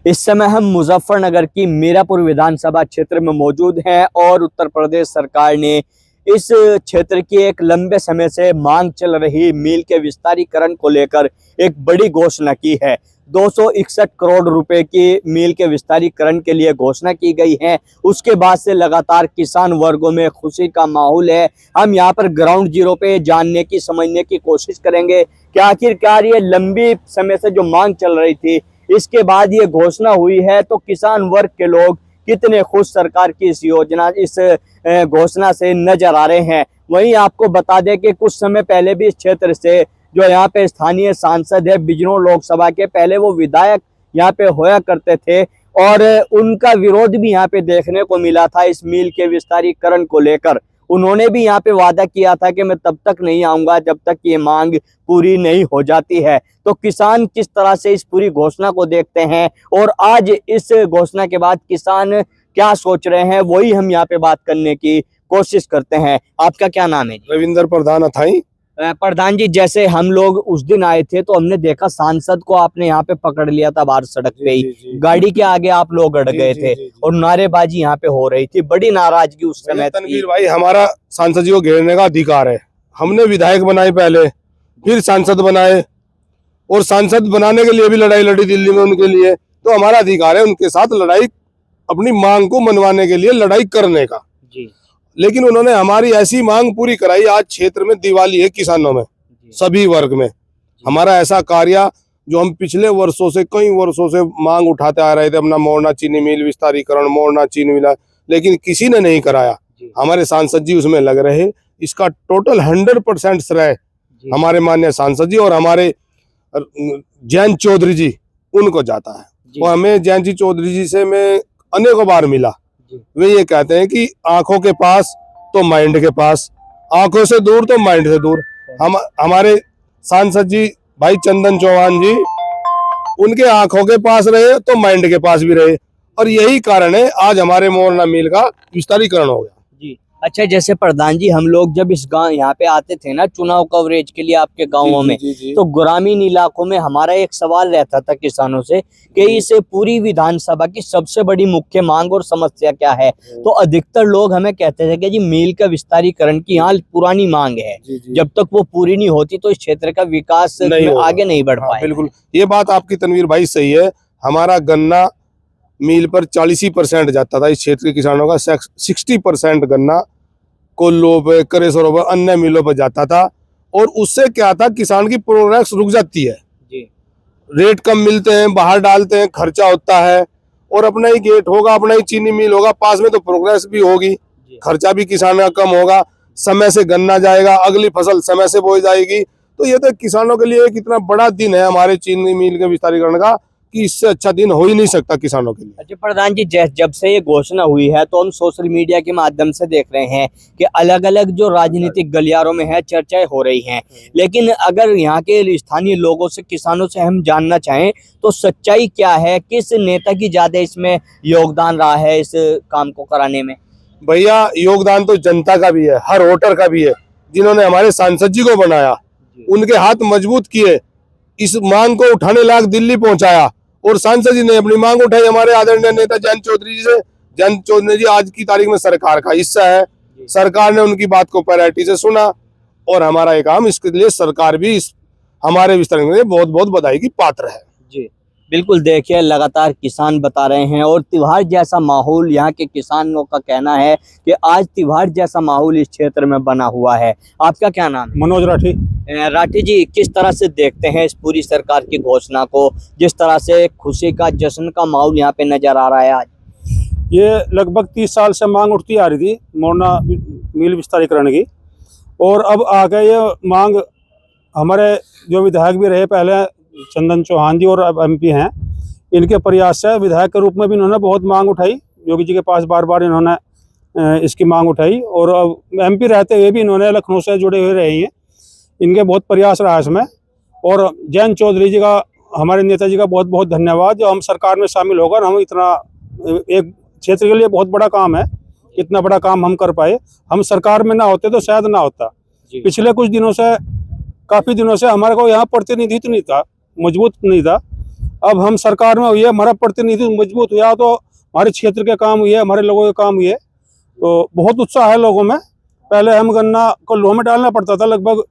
इस समय हम मुजफ्फरनगर की मीरापुर विधानसभा क्षेत्र में मौजूद हैं और उत्तर प्रदेश सरकार ने इस क्षेत्र की एक लंबे समय से मांग चल रही मील के विस्तारीकरण को लेकर एक बड़ी घोषणा की है। 261 करोड़ रुपए की मील के विस्तारीकरण के लिए घोषणा की गई है। उसके बाद से लगातार किसान वर्गों में खुशी का माहौल है। हम यहाँ पर ग्राउंड जीरो पे जानने की समझने की कोशिश करेंगे कि आखिरकार ये लंबी समय से जो मांग चल रही थी, इसके बाद ये घोषणा हुई है तो किसान वर्ग के लोग कितने खुश सरकार की इस घोषणा से नजर आ रहे हैं। वहीं आपको बता दें कि कुछ समय पहले भी इस क्षेत्र से जो यहाँ पे स्थानीय सांसद है बिजनौर लोकसभा के, पहले वो विधायक यहाँ पे होया करते थे और उनका विरोध भी यहाँ पे देखने को मिला था इस मील के विस्तारीकरण को लेकर। उन्होंने भी यहाँ पे वादा किया था कि मैं तब तक नहीं आऊंगा जब तक ये मांग पूरी नहीं हो जाती है। तो किसान किस तरह से इस पूरी घोषणा को देखते हैं और आज इस घोषणा के बाद किसान क्या सोच रहे हैं, वही हम यहाँ पे बात करने की कोशिश करते हैं। आपका क्या नाम है? रविंद्र प्रधान अथाई। प्रधान जी, जैसे हम लोग उस दिन आए थे तो हमने देखा सांसद को आपने यहाँ पे पकड़ लिया था बाहर सड़क पे ही, गाड़ी के आगे आप लोग अड़ गए थे और नारेबाजी यहाँ पे हो रही थी, बड़ी नाराजगी उस समय। तनवीर भाई, हमारा सांसद जी को घेरने का अधिकार है। हमने विधायक बनाए पहले, फिर सांसद बनाए और सांसद बनाने के लिए भी लड़ाई लड़ी दिल्ली में उनके लिए। तो हमारा अधिकार है उनके साथ लड़ाई, अपनी मांग को मनवाने के लिए लड़ाई करने का जी। लेकिन उन्होंने हमारी ऐसी मांग पूरी कराई। आज क्षेत्र में दिवाली है किसानों में, सभी वर्ग में। हमारा ऐसा कार्य जो हम पिछले वर्षों से, कई वर्षों से मांग उठाते आ रहे थे, अपना मोरना चीनी मिल विस्तारीकरण, मोरना चीनी मिल, लेकिन किसी ने नहीं कराया। हमारे सांसद जी उसमें लग रहे। इसका टोटल 100% श्रेय हमारे माननीय सांसद जी और हमारे जयंत चौधरी जी उनको जाता है। और हमें जयंत जी चौधरी जी से मैं अनेकों बार मिला। वे ये कहते हैं कि आंखों के पास तो माइंड के पास, आंखों से दूर तो माइंड से दूर। हमारे सांसद जी भाई चंदन चौहान जी, उनके आंखों के पास रहे तो माइंड के पास भी रहे और यही कारण है आज हमारे मोरना मिल का विस्तारीकरण हो गया जी। अच्छा, जैसे प्रधान जी, हम लोग जब इस गांव यहाँ पे आते थे ना चुनाव कवरेज के लिए आपके गांवों में, तो ग्रामीण इलाकों में हमारा एक सवाल रहता था किसानों से कि इस पूरी विधानसभा की सबसे बड़ी मुख्य मांग और समस्या क्या है। तो अधिकतर लोग हमें कहते थे कि जी मील का विस्तारीकरण की यहाँ पुरानी मांग है, जब तक वो पूरी नहीं होती तो इस क्षेत्र का विकास आगे नहीं बढ़ पाए। बिल्कुल, ये बात आपकी तनवीर भाई सही है। हमारा गन्ना मील पर 40% जाता था। इस क्षेत्र के किसानों का 60% गन्ना कोल्लों पे, करेसरों पे, अन्य मिलों पर जाता था और उससे क्या था, किसान की प्रोग्रेस रुक जाती है जी। रेट कम मिलते हैं, बाहर डालते हैं, खर्चा होता है और अपना ही गेट होगा, अपना ही चीनी मिल होगा पास में, तो प्रोग्रेस भी होगी, खर्चा भी किसान का कम होगा, समय से गन्ना जाएगा, अगली फसल समय से बोई जाएगी। तो ये तो किसानों के लिए कितना बड़ा दिन है हमारे चीनी मिल के विस्तारीकरण का, कि इससे अच्छा दिन हो ही नहीं सकता किसानों के लिए। अच्छा प्रधान जी, जब से ये घोषणा हुई है तो हम सोशल मीडिया के माध्यम से देख रहे हैं कि अलग अलग जो राजनीतिक गलियारों में है चर्चाएं हो रही हैं, लेकिन अगर यहाँ के स्थानीय लोगों से, किसानों से हम जानना चाहें तो सच्चाई क्या है, किस नेता की ज्यादा इसमें योगदान रहा है इस काम को कराने में? भैया, योगदान तो जनता का भी है, हर वोटर का भी है। जिन्होंने हमारे सांसद जी को बनाया, उनके हाथ मजबूत किए, इस मांग को उठाने लायक दिल्ली पहुंचाया और सांसद जी ने अपनी मांग उठाई हमारे आदरणीय नेता जयंत चौधरी जी से। जयंत चौधरी जी आज की तारीख में सरकार का हिस्सा है। सरकार ने उनकी बात को प्रायोरिटी से सुना और हमारा ये काम, इसके लिए सरकार भी हमारे विस्तार के लिए बहुत बहुत बधाई की पात्र है जी। बिल्कुल, देखिए लगातार किसान बता रहे हैं और त्योहार जैसा माहौल, यहाँ के किसानों का कहना है कि आज त्योहार जैसा माहौल इस क्षेत्र में बना हुआ है। आपका क्या नाम है? मनोज राठी। राठी जी, किस तरह से देखते हैं इस पूरी सरकार की घोषणा को, जिस तरह से खुशी का, जश्न का माहौल यहाँ पे नजर आ रहा है आज? ये लगभग 30 साल से मांग उठती आ रही थी मोरना मिल विस्तारीकरण की, और अब आगे ये मांग हमारे जो विधायक भी रहे पहले, चंदन चौहान जी और अब MP हैं, इनके प्रयास से विधायक के रूप में भी इन्होंने बहुत मांग उठाई। योगी जी के पास बार बार इन्होंने इसकी मांग उठाई और अब MP रहते हुए भी इन्होंने लखनऊ से जुड़े हुए रहे हैं। इनके बहुत प्रयास रहा इसमें। और जयंत चौधरी जी का, हमारे नेताजी का बहुत बहुत धन्यवाद, जो हम सरकार में शामिल होकर हम इतना, एक क्षेत्र के लिए बहुत बड़ा काम है, इतना बड़ा काम हम कर पाए। हम सरकार में ना होते तो शायद ना होता। पिछले कुछ दिनों से, काफ़ी दिनों से हमारे को यहाँ प्रतिनिधित्व नहीं था, मजबूत नहीं था। अब हम सरकार में हुई है, हमारा प्रतिनिधि मजबूत हुआ तो हमारे क्षेत्र के काम हुए, हमारे लोगों के काम हुए, तो बहुत उत्साह है लोगों में। पहले हम गन्ना कल्लू में डालना पड़ता था, लगभग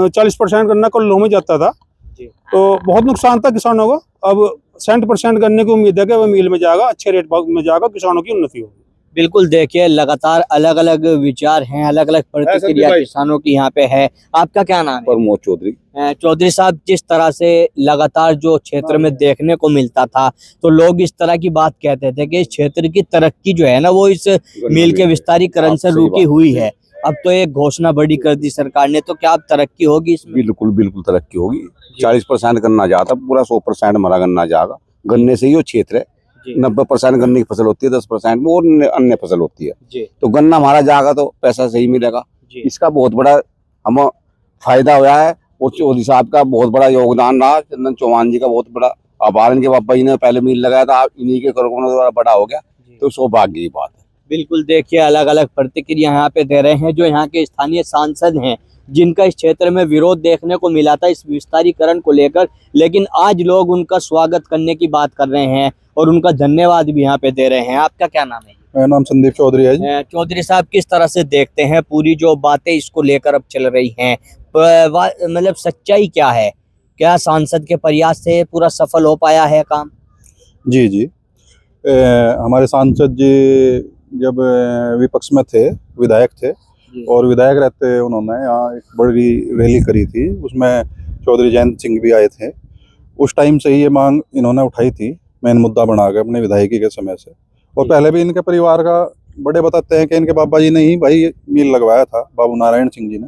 40% गन्ना कल्लू में जाता था, तो बहुत नुकसान था किसानों को। अब 60% गन्ने की उम्मीद है कि वो मिल में जाएगा, अच्छे रेट में जाएगा, किसानों की उन्नति होगी। बिल्कुल, देखिए लगातार अलग अलग विचार हैं, अलग अलग प्रतिक्रिया किसानों की यहाँ पे है। आपका क्या नाम है? प्रमोद चौधरी। चौधरी साहब, जिस तरह से लगातार जो क्षेत्र में देखने को मिलता था, तो लोग इस तरह की बात कहते थे कि इस क्षेत्र की तरक्की जो है ना, वो इस मिल के विस्तारीकरण से रुकी हुई है। अब तो एक घोषणा बड़ी कर दी सरकार ने, तो क्या अब तरक्की होगी इसमें? बिल्कुल बिल्कुल तरक्की होगी। 40% गन्ना जाता, पूरा 100% हमारा गन्ना जाएगा। गन्ने से ही वो क्षेत्र है। 90% गन्ने की फसल होती है, 10% में और अन्य फसल होती है। तो गन्ना हमारा जाएगा तो पैसा सही मिलेगा। इसका बहुत बड़ा हम फायदा हुआ है और चौधरी साहब का बहुत बड़ा योगदान रहा। चंदन चौहान जी का बहुत बड़ा आभार। इनके पापा जी ने पहले मिल लगाया था, इन्हीं के करोड़ों द्वारा बड़ा हो गया, तो सौभाग्य की बात है। बिल्कुल, देखिए अलग अलग प्रतिक्रिया यहाँ पे दे रहे हैं जो यहाँ के स्थानीय सांसद हैं, जिनका इस क्षेत्र में विरोध देखने को मिला था इस विस्तारीकरण को लेकर, लेकिन आज लोग उनका स्वागत करने की बात कर रहे हैं और उनका धन्यवाद भी यहाँ पे दे रहे हैं। आपका क्या नाम है? मेरा नाम संदीप चौधरी है जी। चौधरी साहब, किस तरह से देखते हैं पूरी जो बातें इसको लेकर अब चल रही हैं, मतलब सच्चाई क्या है? क्या सांसद के प्रयास से पूरा सफल हो पाया है काम? जी जी, हमारे सांसद जी जब विपक्ष में थे, विधायक थे, और विधायक रहते उन्होंने यहाँ एक बड़ी रैली करी थी, उसमें चौधरी जयंत सिंह भी आए थे। उस टाइम से ही ये मांग इन्होंने उठाई थी, मेन मुद्दा बना के अपने विधायकी के समय से। और पहले भी इनके परिवार का बड़े बताते हैं कि इनके बाबा जी ने ही भाई मिल लगवाया था, बाबू नारायण सिंह जी ने।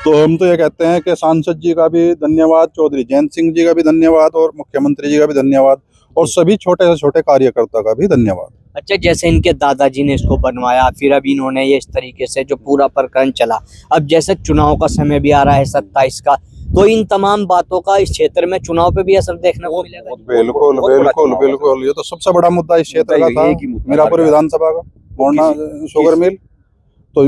तो हम तो ये कहते हैं कि सांसद जी का भी धन्यवाद, चौधरी जयंत सिंह जी का भी धन्यवाद, और मुख्यमंत्री जी का भी धन्यवाद, और सभी छोटे से छोटे कार्यकर्ता का भी धन्यवाद। अच्छा, जैसे इनके दादाजी ने इसको बनवाया, फिर अभी इन्होंने ये इस तरीके से जो पूरा प्रकरण चला, अब जैसे चुनाव का समय भी आ रहा है 27 का, तो इन तमाम बातों का इस क्षेत्र में चुनाव पे भी असर देखने को मिलेगा? बिल्कुल बिल्कुल बिल्कुल, ये तो सबसे बड़ा मुद्दा इस क्षेत्र का था, मीरापुर विधानसभा का मोरना शुगर मिल, तो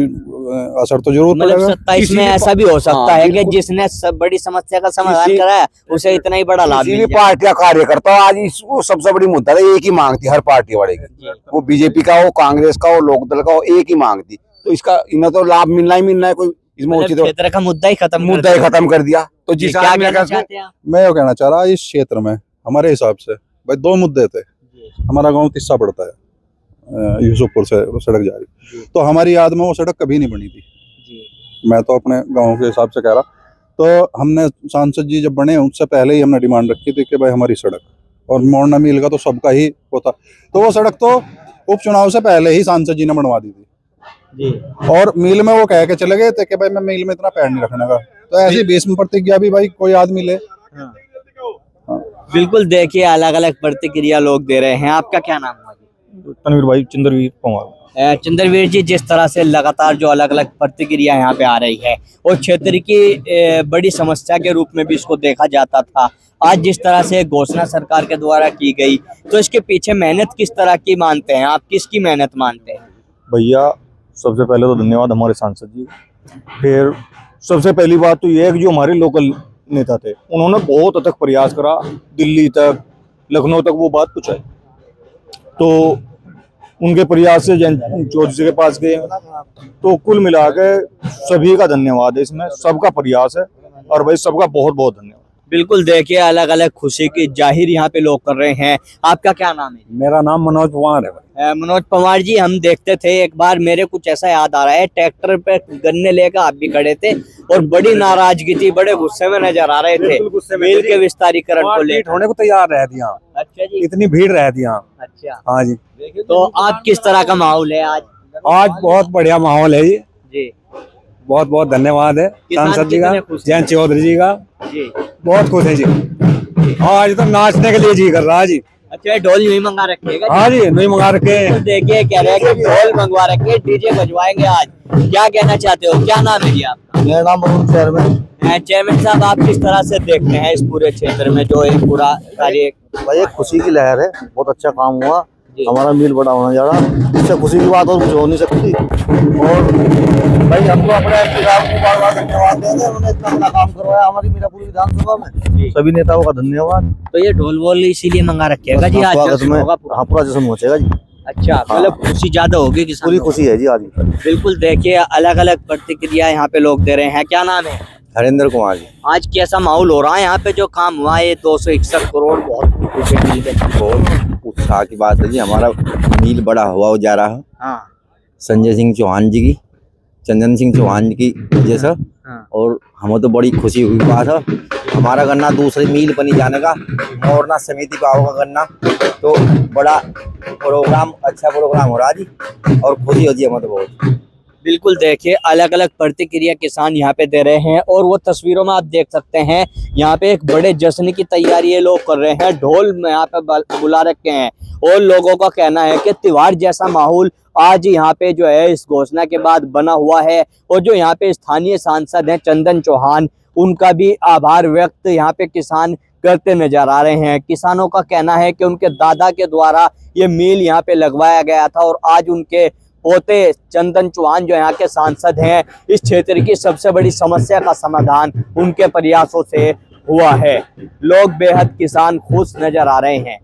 असर तो जरूर मतलब 27 में ऐसा भी हो सकता है कि जिसने बड़ी समस्या का समाधान कराया उसे इतना ही बड़ा लाभ मिल जाए। पार्टी का कार्यकर्ता आज इसको सबसे बड़ी मुद्दा था, एक ही मांग थी हर पार्टी वाले की, वो बीजेपी का हो, कांग्रेस का हो, लोकदल का हो, एक ही मांग थी। तो इसका इन्हें तो लाभ मिलना ही मिलना है, कोई इसमें क्षेत्र का मुद्दा ही खत्म कर दिया। तो जिस क्या कहना चाहते हैं आप? मैं ये कहना चाह रहा, इस क्षेत्र में हमारे हिसाब से भाई 2 मुद्दे थे। हमारा गांव तिस्सा पड़ता है, यूसुफपुर से सड़क जा रही, तो हमारी याद में वो सड़क कभी नहीं बनी थी। मैं तो अपने गांव के हिसाब से कह रहा, तो हमने सांसद जी जब बने उससे पहले ही हमने डिमांड रखी थी कि भाई हमारी सड़क, और मोरना मिल का तो सबका ही होता, तो वो सड़क तो उपचुनाव से पहले ही सांसद जी ने बनवा दी थी। और मिल में वो कह के चले गए थे कि भाई मैं मिल में इतना पैर नहीं रखने का, तो ऐसी भीष्म प्रतिज्ञा भी भाई कोई आदमी ले। बिल्कुल, देखिए अलग अलग प्रतिक्रिया लोग दे रहे हैं। आपका क्या नाम है? तनवीर भाई, चंद्रवीर पंवार। चंद्रवीर जी, जिस तरह से लगातार जो अलग अलग प्रतिक्रिया यहाँ पे आ रही है और क्षेत्र की बड़ी समस्या के रूप में भी इसको देखा जाता था, आज जिस तरह से घोषणा सरकार के द्वारा की गई, तो इसके पीछे मेहनत किस तरह की मानते हैं आप? किसकी मेहनत मानते हैं? भैया, सबसे पहले तो धन्यवाद हमारे सांसद जी। फिर सबसे पहली बात तो ये है कि जो हमारे लोकल नेता थे उन्होंने बहुत अथक प्रयास करा, दिल्ली तक, लखनऊ तक वो बात पहुंचाई, तो उनके प्रयास से चौधरी जी के पास गए। तो कुल मिला के सभी का धन्यवाद है, इसमें सबका प्रयास है, और भाई सबका बहुत बहुत धन्यवाद। बिल्कुल, देखिए अलग अलग खुशी की जाहिर यहाँ पे लोग कर रहे हैं। आपका क्या नाम है? मेरा नाम मनोज पवार है। मनोज पवार जी, हम देखते थे एक बार, मेरे कुछ ऐसा याद आ रहा है, ट्रैक्टर पे गन्ने लेकर आप भी खड़े थे और बड़ी नाराजगी थी, बड़े गुस्से में नजर आ रहे थे मिल के विस्तारीकरण को लेकर। होने को तैयार रह दिया। अच्छा जी, इतनी भीड़ रह दिया। अच्छा, हाँ जी। तो आप किस तरह का माहौल है आज? आज बहुत बढ़िया माहौल है जी। बहुत बहुत धन्यवाद है सांसद जी का, जयंत चौधरी जी का, जी बहुत खुश है जी। आज तो नाचने के लिए जी कर रहा है जी। अच्छा, ढोल नहीं मंगा रखिएगा? हाँ जी, नहीं मंगा रखे। तो देखिए कह रहे हैं कि ढोल मंगवा रखे, डीजे बजवाएंगे आज। क्या कहना चाहते हो? क्या नाम है जी आपका? मेरा नाम चेयरमैन। चेयरमैन साहब, आप किस तरह से देखते हैं इस पूरे क्षेत्र में जो एक पूरा कार्य? भाई एक खुशी की लहर है, बहुत अच्छा काम हुआ हमारा मिल बड़ा होना जा रहा, इससे खुशी की बात और कुछ हो नहीं सकती। और भाई हमको अपने एमपी साहब को बार बार धन्यवाद देंगे, उन्होंने इतना बड़ा काम करवाया हमारी मीरापुर विधानसभा में। सभी नेताओं का धन्यवाद। तो ये ढोल वोल इसीलिए मंगा रखेगा जी, आज स्वागत जश्न में होगा पूरा। हाँ पूरा जश्न मचेगा जी। अच्छा, मतलब खुशी ज्यादा होगी किसान पूरी खुशी है जी आज। बिल्कुल। देखिए अलग अलग प्रतिक्रिया यहाँ पे लोग दे रहे हैं। क्या नाम है? हरेंद्र कुमार जी। आज कैसा माहौल हो रहा है यहाँ पे? जो काम हुआ है 261 करोड़ बहुत रुपए मिल गए। बहुत उत्साह की बात है जी, हमारा मील बड़ा हुआ जा रहा है हाँ संजय सिंह चौहान जी की, चंदन सिंह चौहान जी की वजह से। हाँ। और हमें तो बड़ी खुशी हुई बात है, हमारा गन्ना दूसरे मील बनी जाने का, मोरना समिति पाव का गन्ना, तो बड़ा प्रोग्राम, अच्छा प्रोग्राम हो रहा जी और खुशी हो जी हमें तो बहुत। बिल्कुल। देखिए अलग अलग प्रतिक्रिया किसान यहाँ पे दे रहे हैं और वो तस्वीरों में आप देख सकते हैं यहाँ पे एक बड़े जश्न की तैयारी ये लोग कर रहे हैं। ढोल में यहाँ पे बुला रखे हैं और लोगों का कहना है कि त्योहार जैसा माहौल आज यहाँ पे जो है इस घोषणा के बाद बना हुआ है। और जो यहाँ पे स्थानीय सांसद हैं चंदन चौहान, उनका भी आभार व्यक्त यहाँ पे किसान करते नजर आ रहे हैं। किसानों का कहना है कि उनके दादा के द्वारा ये मिल यहाँ पे लगवाया गया था और आज उनके पोते चंदन चौहान जो यहाँ के सांसद हैं, इस क्षेत्र की सबसे बड़ी समस्या का समाधान उनके प्रयासों से हुआ है। लोग बेहद किसान खुश नजर आ रहे हैं।